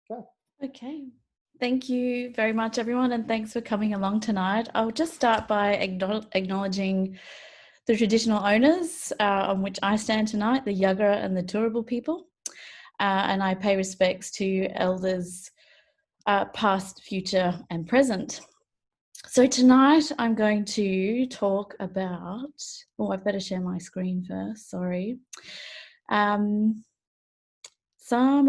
Go. Okay. Thank you very much, everyone, and thanks for coming along tonight. I'll just start by acknowledging the traditional owners on which I stand tonight, the Yagara and the Turrbal people, and I pay respects to elders past, future and present. So tonight I'm going to talk about, I better share my screen first, sorry. Some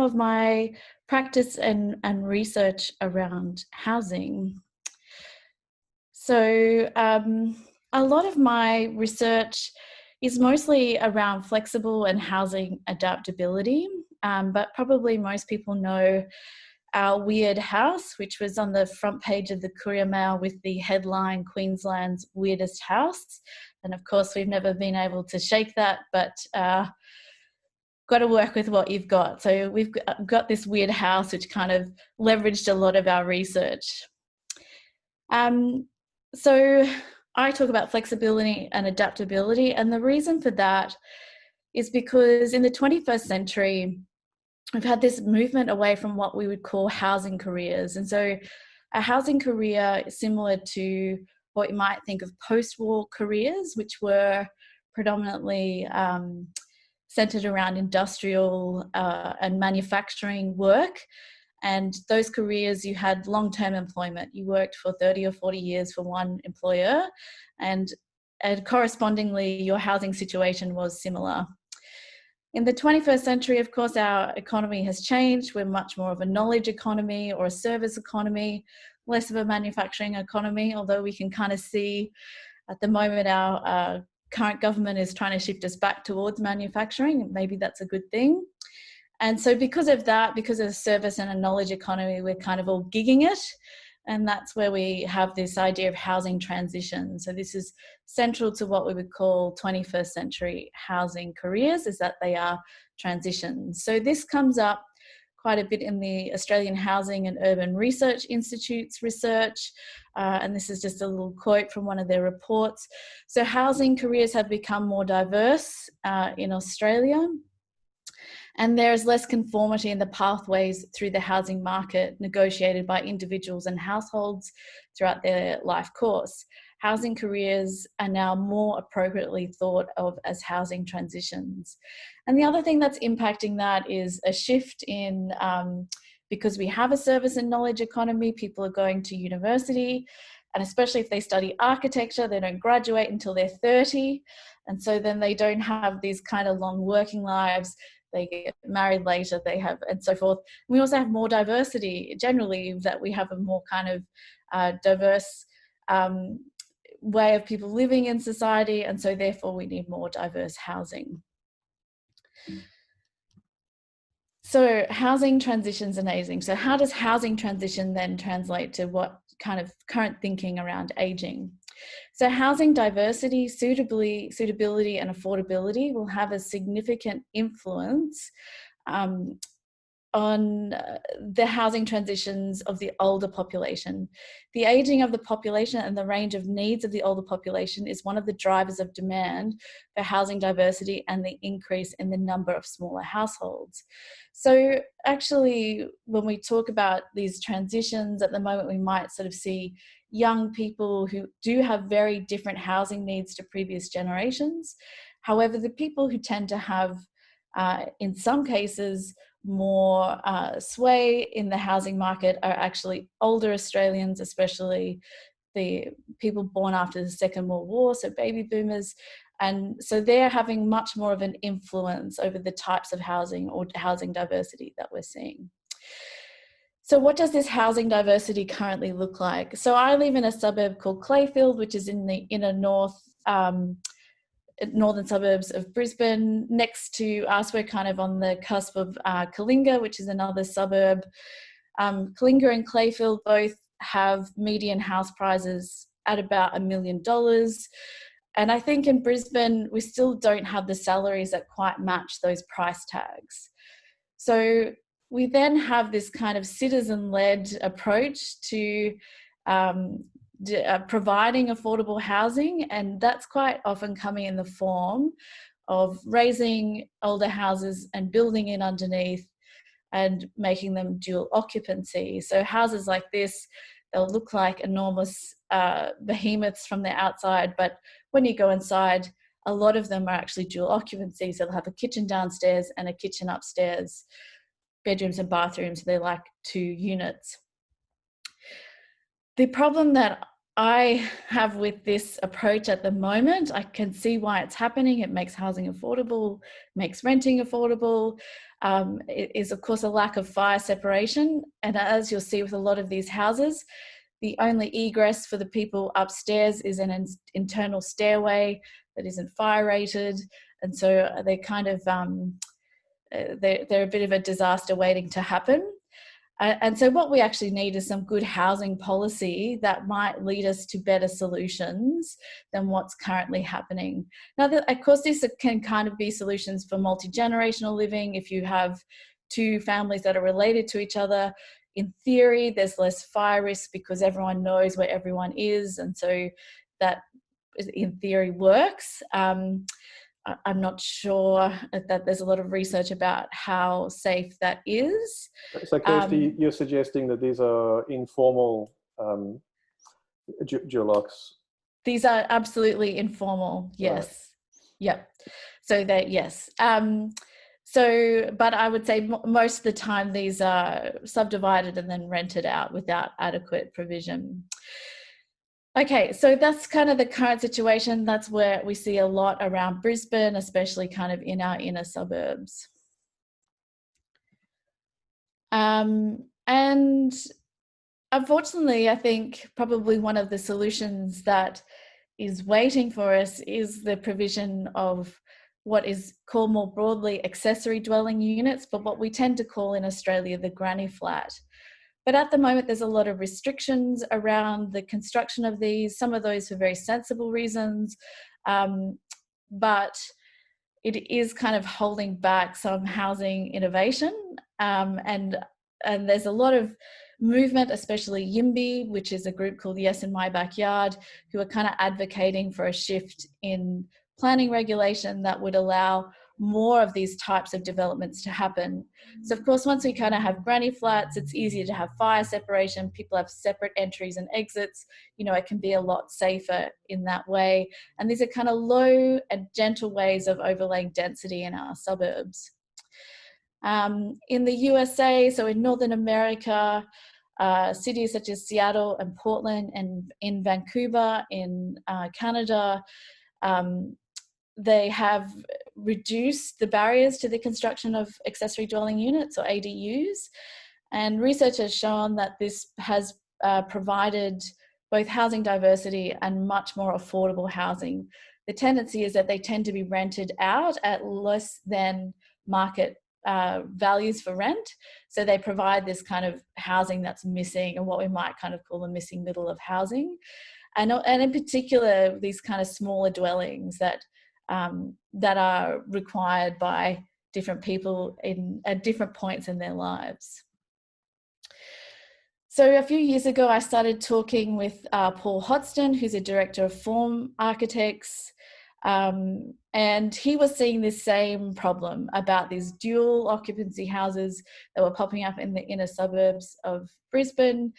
of my practice and research around housing. So a lot of my research is mostly around flexible and housing adaptability, but probably most people know our weird house, which was on the front page of the Courier Mail with the headline Queensland's weirdest house. And of course, we've never been able to shake that, but got to work with what you've got. So we've got this weird house which kind of leveraged a lot of our research. So I talk about flexibility and adaptability, and the reason for that is because in the 21st century, we've had this movement away from what we would call housing careers. And so a housing career is similar to what you might think of post-war careers, which were predominantly centered around industrial and manufacturing work. And those careers, you had long-term employment. You worked for 30 or 40 years for one employer, and correspondingly, your housing situation was similar. In the 21st century, of course, our economy has changed. We're much more of a knowledge economy or a service economy, less of a manufacturing economy, although we can kind of see at the moment our current government is trying to shift us back towards manufacturing. Maybe that's a good thing. And so because of that, because of the service and a knowledge economy, we're kind of all gigging it. And that's where we have this idea of housing transition. So this is central to what we would call 21st century housing careers, is that they are transitions. So this comes up quite a bit in the Australian Housing and Urban Research Institute's research. And this is just a little quote from one of their reports. So housing careers have become more diverse in Australia, and there is less conformity in the pathways through the housing market negotiated by individuals and households throughout their life course. Housing careers are now more appropriately thought of as housing transitions. And the other thing that's impacting that is a shift in, because we have a service and knowledge economy, people are going to university, and especially if they study architecture, they don't graduate until they're 30. And so then they don't have these kind of long working lives. They get married later, they have, and so forth. We also have more diversity generally, that we have a more kind of diverse way of people living in society, and so therefore we need more diverse housing. So housing transitions and aging. So how does housing transition then translate to what kind of current thinking around aging? So housing diversity, suitability and affordability will have a significant influence on the housing transitions of the older population. The aging of the population and the range of needs of the older population is one of the drivers of demand for housing diversity and the increase in the number of smaller households. So actually, when we talk about these transitions, at the moment we might sort of see young people who do have very different housing needs to previous generations. However, the people who tend to have, in some cases, more sway in the housing market are actually older Australians, especially the people born after the Second World War, so baby boomers. And so they're having much more of an influence over the types of housing or housing diversity that we're seeing. So what does this housing diversity currently look like? So I live in a suburb called Clayfield, which is in the inner northern suburbs of Brisbane. Next to us, we're kind of on the cusp of Kalinga, which is another suburb. Kalinga and Clayfield both have median house prices at about $1 million. And I think in Brisbane, we still don't have the salaries that quite match those price tags. So we then have this kind of citizen-led approach to providing affordable housing, and that's quite often coming in the form of raising older houses and building in underneath and making them dual occupancy. So houses like this, they'll look like enormous behemoths from the outside, but when you go inside, a lot of them are actually dual occupancy. So they'll have a kitchen downstairs and a kitchen upstairs, bedrooms and bathrooms. They're like 2 units. The problem that I have with this approach at the moment, I can see why it's happening. It makes housing affordable, makes renting affordable. It is, of course, a lack of fire separation. And as you'll see with a lot of these houses, the only egress for the people upstairs is an internal stairway that isn't fire rated. And so they kind of, they're a bit of a disaster waiting to happen. And so what we actually need is some good housing policy that might lead us to better solutions than what's currently happening. Now, of course, this can kind of be solutions for multi-generational living. If you have 2 families that are related to each other, in theory, there's less fire risk because everyone knows where everyone is. And so that, in theory, works. I'm not sure that there's a lot of research about how safe that is. So Kirsty, you're suggesting that these are informal dual locks? These are absolutely informal, yes. Right. Yep. So that, yes. But I would say most of the time these are subdivided and then rented out without adequate provision. Okay, so that's kind of the current situation. That's where we see a lot around Brisbane, especially kind of in our inner suburbs. And unfortunately, I think probably one of the solutions that is waiting for us is the provision of what is called more broadly accessory dwelling units, but what we tend to call in Australia the granny flat. But at the moment, there's a lot of restrictions around the construction of these, some of those for very sensible reasons, but it is kind of holding back some housing innovation. And there's a lot of movement, especially YIMBY, which is a group called Yes in My Backyard, who are kind of advocating for a shift in planning regulation that would allow more of these types of developments to happen. So of course, once we kind of have granny flats, it's easier to have fire separation. People have separate entries and exits. You know, it can be a lot safer in that way. And these are kind of low and gentle ways of overlaying density in our suburbs. In the USA, so in Northern America, cities such as Seattle and Portland, and in Vancouver, in Canada, they have reduced the barriers to the construction of accessory dwelling units, or ADUs. And research has shown that this has provided both housing diversity and much more affordable housing. The tendency is that they tend to be rented out at less than market values for rent. So they provide this kind of housing that's missing, and what we might kind of call the missing middle of housing. And in particular, these kind of smaller dwellings that are required by different people at different points in their lives. So a few years ago, I started talking with Paul Hodgson, who's a director of Form Architects, and he was seeing this same problem about these dual occupancy houses that were popping up in the inner suburbs of Brisbane.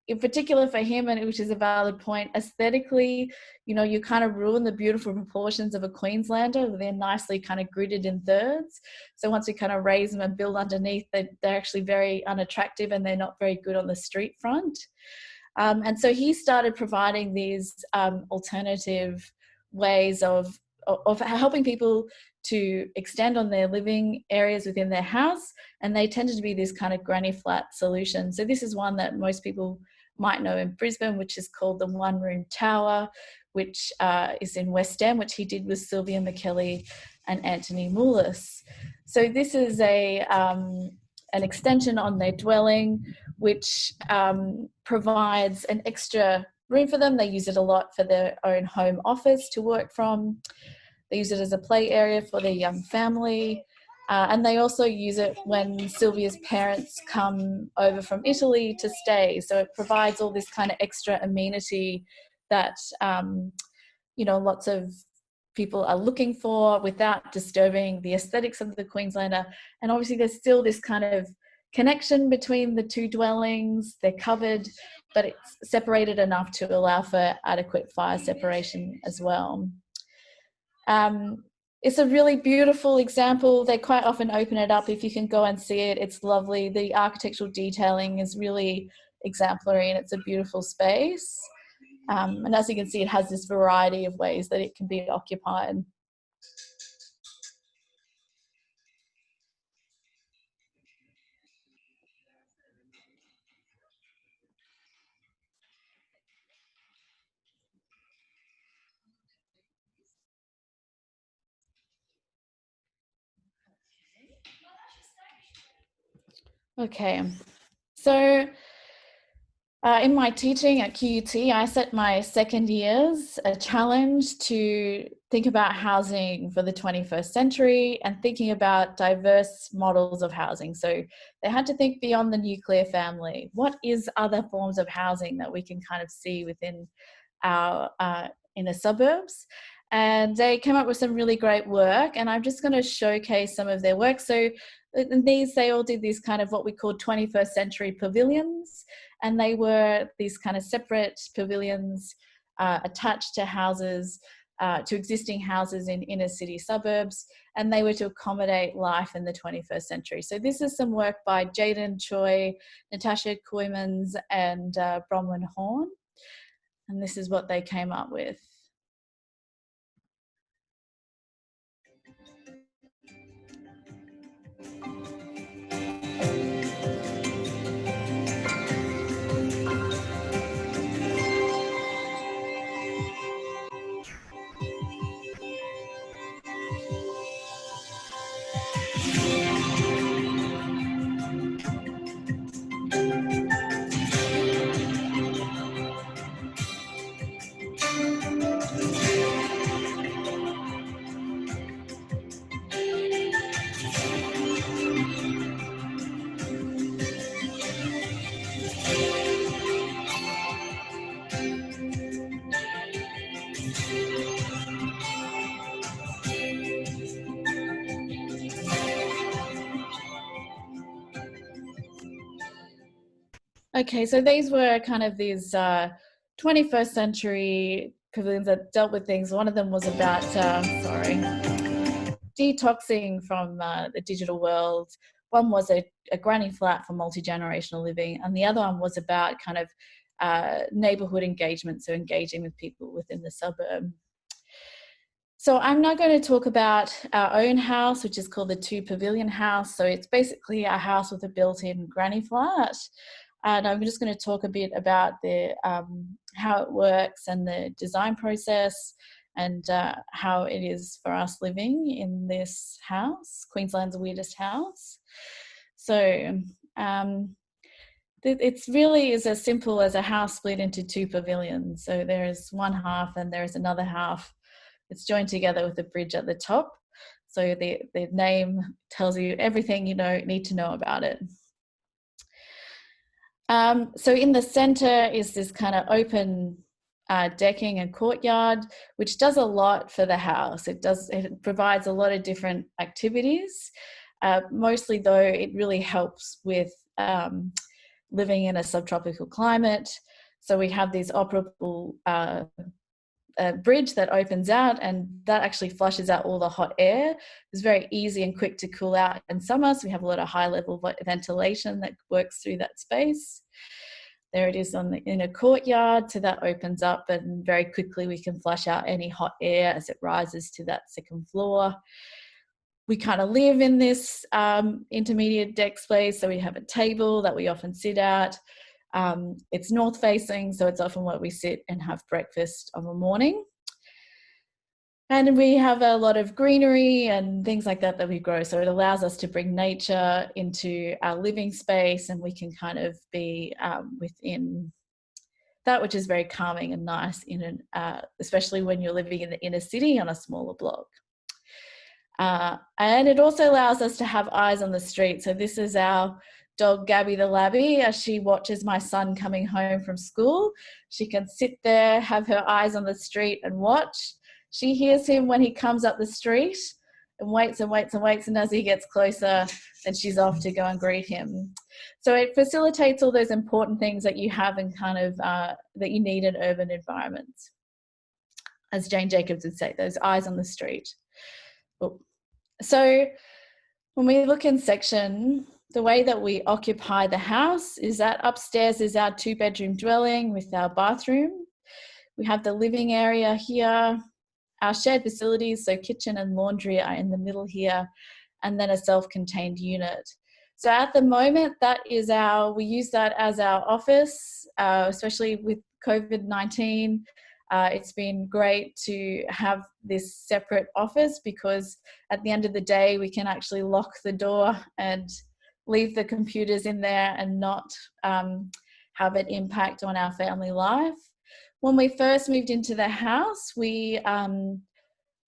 In particular for him, and which is a valid point, aesthetically, you know, you kind of ruin the beautiful proportions of a Queenslander. They're nicely kind of gridded in thirds. So once we kind of raise them and build underneath, they're actually very unattractive, and they're not very good on the street front. And so he started providing these alternative ways of helping people to extend on their living areas within their house, and they tended to be this kind of granny flat solution. So this is one that most people might know in Brisbane, which is called the One Room Tower, which is in West End, which he did with Sylvia McKelly and Anthony Moulis. So this is an extension on their dwelling, which provides an extra room for them. They use it a lot for their own home office to work from. They use it as a play area for their young family. And they also use it when Sylvia's parents come over from Italy to stay. So it provides all this kind of extra amenity that, you know, lots of people are looking for without disturbing the aesthetics of the Queenslander. And obviously there's still this kind of connection between the two dwellings. They're covered, but it's separated enough to allow for adequate fire separation as well. It's a really beautiful example. They quite often open it up. If you can go and see it, it's lovely. The architectural detailing is really exemplary, and it's a beautiful space. And as you can see, it has this variety of ways that it can be occupied. Okay, so in my teaching at QUT, I set my second years a challenge to think about housing for the 21st century and thinking about diverse models of housing. So they had to think beyond the nuclear family. What is other forms of housing that we can kind of see within our inner suburbs? And they came up with some really great work, and I'm just going to showcase some of their work. So in these, they all did these kind of what we call 21st century pavilions, and they were these kind of separate pavilions attached to houses, to existing houses in inner city suburbs, and they were to accommodate life in the 21st century. So this is some work by Jaden Choi, Natasha Koymans, and Bronwyn Horn, and this is what they came up with. Okay, so these were kind of these 21st century pavilions that dealt with things. One of them was about, detoxing from the digital world. One was a granny flat for multi-generational living, and the other one was about kind of neighbourhood engagement, so engaging with people within the suburb. So I'm now going to talk about our own house, which is called the Two Pavilion House. So it's basically a house with a built-in granny flat. And I'm just going to talk a bit about the how it works and the design process, and how it is for us living in this house, Queensland's weirdest house. So it's really is as simple as a house split into two pavilions. So there's one half and there's another half. It's joined together with a bridge at the top. So the name tells you everything you need to know about it. So in the center is this kind of open decking and courtyard, which does a lot for the house. It provides a lot of different activities. Mostly though, it really helps with living in a subtropical climate. So we have these operable bridge that opens out, and that actually flushes out all the hot air. It's very easy and quick to cool out in summer, so we have a lot of high level ventilation that works through that space. There it is in a courtyard, so that opens up, and very quickly we can flush out any hot air as it rises to that second floor. We kind of live in this intermediate deck space, so we have a table that we often sit at. It's north facing, so it's often where we sit and have breakfast of a morning. And we have a lot of greenery and things like that we grow. So it allows us to bring nature into our living space, and we can kind of be within that, which is very calming and nice, especially when you're living in the inner city on a smaller block. And it also allows us to have eyes on the street. So this is our dog Gabby the Labby. As she watches my son coming home from school, she can sit there, have her eyes on the street and watch. She hears him when he comes up the street, and waits and waits and waits, and as he gets closer, then she's off to go and greet him. So it facilitates all those important things that you have in kind of that you need in urban environments. As Jane Jacobs would say, those eyes on the street. So when we look in section, the way that we occupy the house is that upstairs is our 2-bedroom dwelling with our bathroom. We have the living area here, our shared facilities, so kitchen and laundry are in the middle here, and then a self-contained unit. So at the moment, we use that as our office, especially with COVID-19. It's been great to have this separate office because at the end of the day, we can actually lock the door and leave the computers in there and not have an impact on our family life. When we first moved into the house, when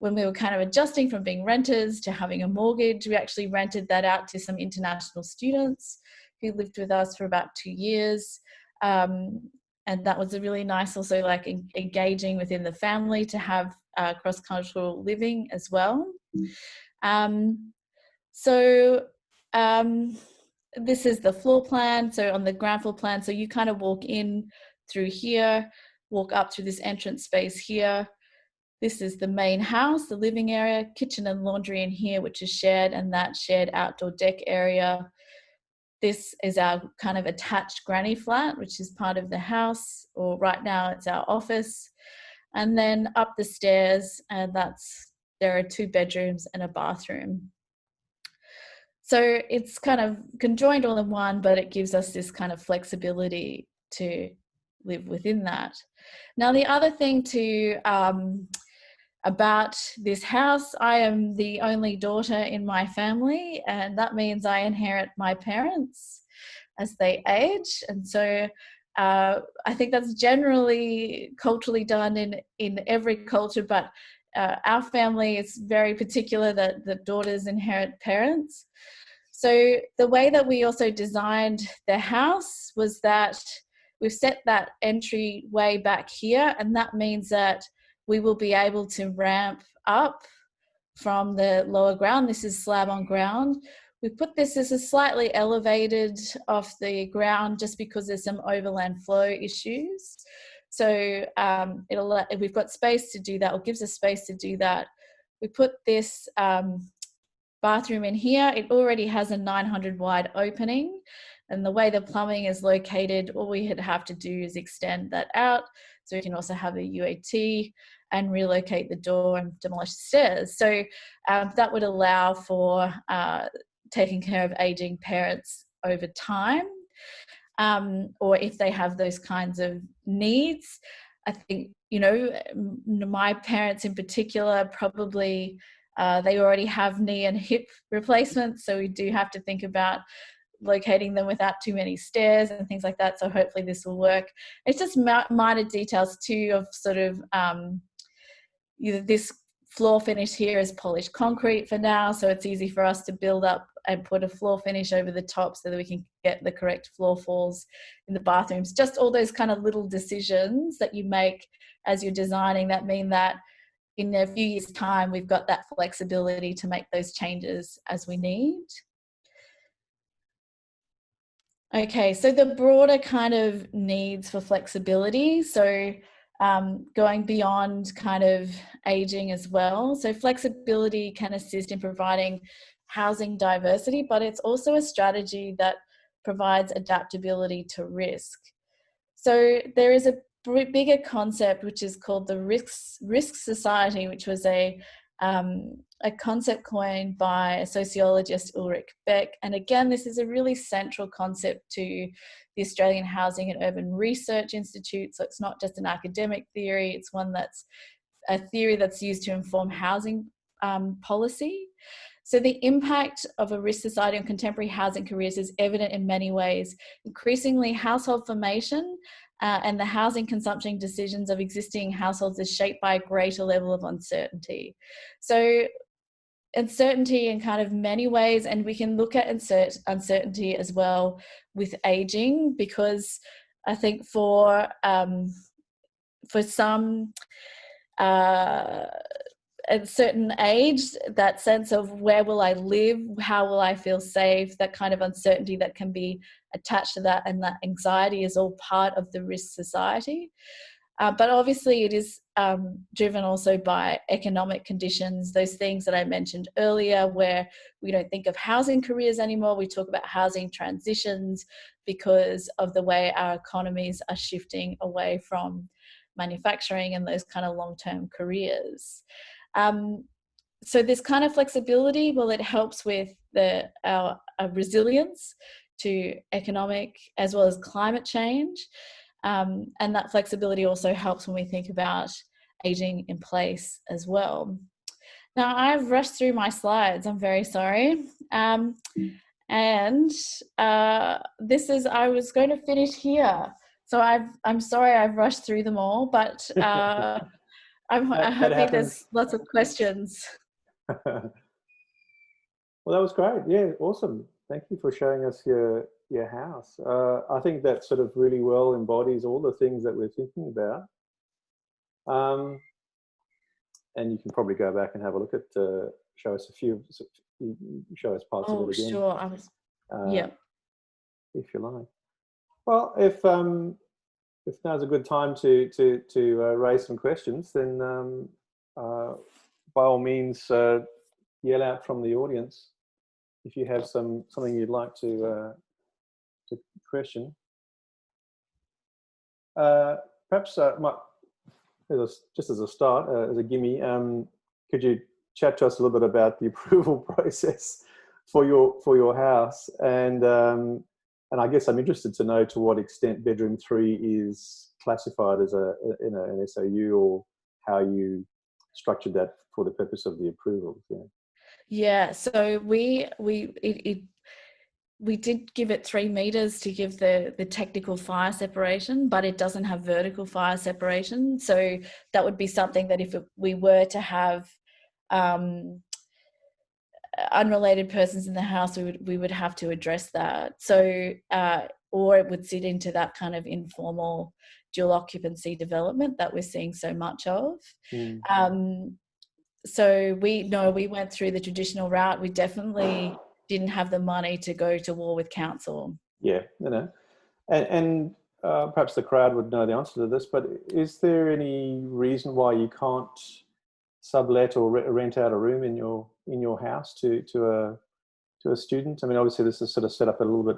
we were kind of adjusting from being renters to having a mortgage, we actually rented that out to some international students who lived with us for about 2 years. And that was a really nice, also like engaging within the family to have cross-cultural living as well. This is the floor plan. So on the ground floor plan, so you kind of walk in through here, walk up through this entrance space here. This is the main house, the living area, kitchen and laundry in here, which is shared, and that shared outdoor deck area. This is our kind of attached granny flat, which is part of the house, or right now it's our office. And then up the stairs, and there are 2 bedrooms and a bathroom. So it's kind of conjoined all in one, but it gives us this kind of flexibility to live within that. Now, the other thing about this house, I am the only daughter in my family, and that means I inherit my parents as they age. And so I think that's generally culturally done in every culture, but our family is very particular that the daughters inherit parents. So the way that we also designed the house was that we've set that entryway back here, and that means that we will be able to ramp up from the lower ground. This is slab on ground. We put this as a slightly elevated off the ground just because there's some overland flow issues. So we've got space to do that, or gives us space to do that. We put this bathroom in here. It already has a 900 wide opening, and the way the plumbing is located, all we have to do is extend that out. So we can also have a UAT and relocate the door and demolish the stairs. So that would allow for taking care of aging parents over time, or if they have those kinds of needs. I think, my parents in particular, probably they already have knee and hip replacements. So we do have to think about locating them without too many stairs and things like that. So hopefully this will work. It's just minor details too of sort of this floor finish here is polished concrete for now, so it's easy for us to build up and put a floor finish over the top so that we can get the correct floor falls in the bathrooms. Just all those kind of little decisions that you make as you're designing that mean that in a few years' time we've got that flexibility to make those changes as we need. Okay, so the broader kind of needs for flexibility. So going beyond kind of aging as well. So flexibility can assist in providing housing diversity, but it's also a strategy that provides adaptability to risk. So there is a bigger concept which is called the risk society, which was a concept coined by a sociologist, Ulrich Beck. And again, this is a really central concept to the Australian Housing and Urban Research Institute. So it's not just an academic theory, it's one that's a theory that's used to inform housing policy. So the impact of a risk society on contemporary housing careers is evident in many ways. Increasingly, household formation and the housing consumption decisions of existing households is shaped by a greater level of uncertainty. So uncertainty in kind of many ways, and we can look at uncertainty as well with aging, because I think for some a certain age, that sense of where will I live, how will I feel safe, that kind of uncertainty that can be attached to that, and that anxiety is all part of the risk society. But obviously it is driven also by economic conditions, those things that I mentioned earlier, where we don't think of housing careers anymore. We talk about housing transitions because of the way our economies are shifting away from manufacturing and those kind of long-term careers. So this kind of flexibility, well, it helps with our resilience to economic as well as climate change. And that flexibility also helps when we think about aging in place as well. Now, I've rushed through my slides. I'm very sorry. I was going to finish here. So I'm sorry I've rushed through them all, but I'm hoping there's lots of questions. Well, that was great. Yeah, awesome. Thank you for showing us your house. I think that sort of really well embodies all the things that we're thinking about. And you can probably go back and have a look at, show us parts of it again. Sure. Yeah. If you like. Well, if now's a good time to raise some questions, then by all means yell out from the audience if you have something you'd like to question. Perhaps just as a start, as a gimme, could you chat to us a little bit about the approval process for your house? And I guess I'm interested to know to what extent bedroom 3 is classified as an SOU, or how you structured that for the purpose of the approval. Yeah. So we did give it 3 meters to give the technical fire separation, but it doesn't have vertical fire separation. So that would be something that if we were to have unrelated persons in the house, we would have to address that. So or it would sit into that kind of informal dual occupancy development that we're seeing so much of. So we went through the traditional route. We definitely didn't have the money to go to war with council. Yeah, and perhaps the crowd would know the answer to this, but is there any reason why you can't sublet or rent out a room in your house to a student? I mean, obviously this is sort of set up a little bit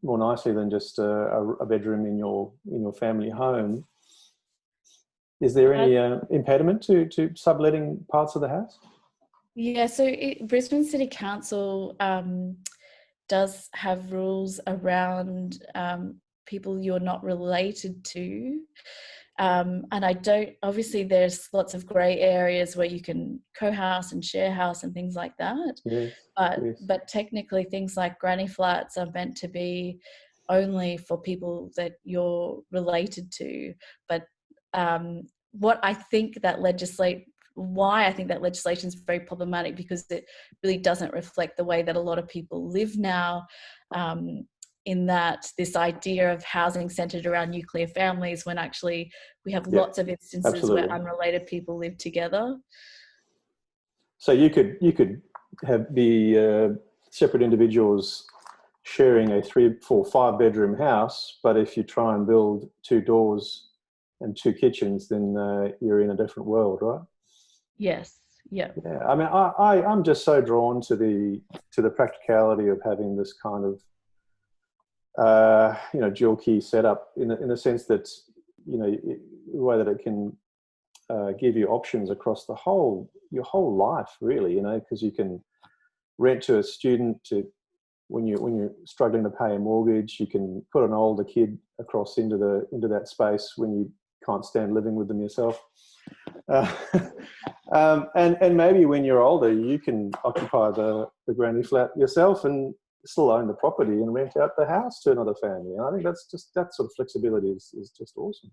more nicely than just a bedroom in your family home. Is there any impediment to subletting parts of the house? Yeah, so Brisbane City Council does have rules around people you're not related to. And obviously there's lots of grey areas where you can co-house and share house and things like that. Yes, but technically things like granny flats are meant to be only for people that you're related to. But why I think that legislation is very problematic, because it really doesn't reflect the way that a lot of people live now, in that this idea of housing centred around nuclear families, when actually we have lots of instances where unrelated people live together. So you could be separate individuals sharing a 3, 4, 5 bedroom house, but if you try and build 2 doors and 2 kitchens, then you're in a different world, right? Yes. Yeah. Yeah. I mean, I'm just so drawn to the practicality of having this kind of dual key setup in the sense that the way that it can give you options across your whole life, really. Because you can rent to a student when you're struggling to pay a mortgage. You can put an older kid across into that space when you can't stand living with them yourself. And maybe when you're older, you can occupy the granny flat yourself and still own the property and rent out the house to another family. And I think that sort of flexibility is just awesome.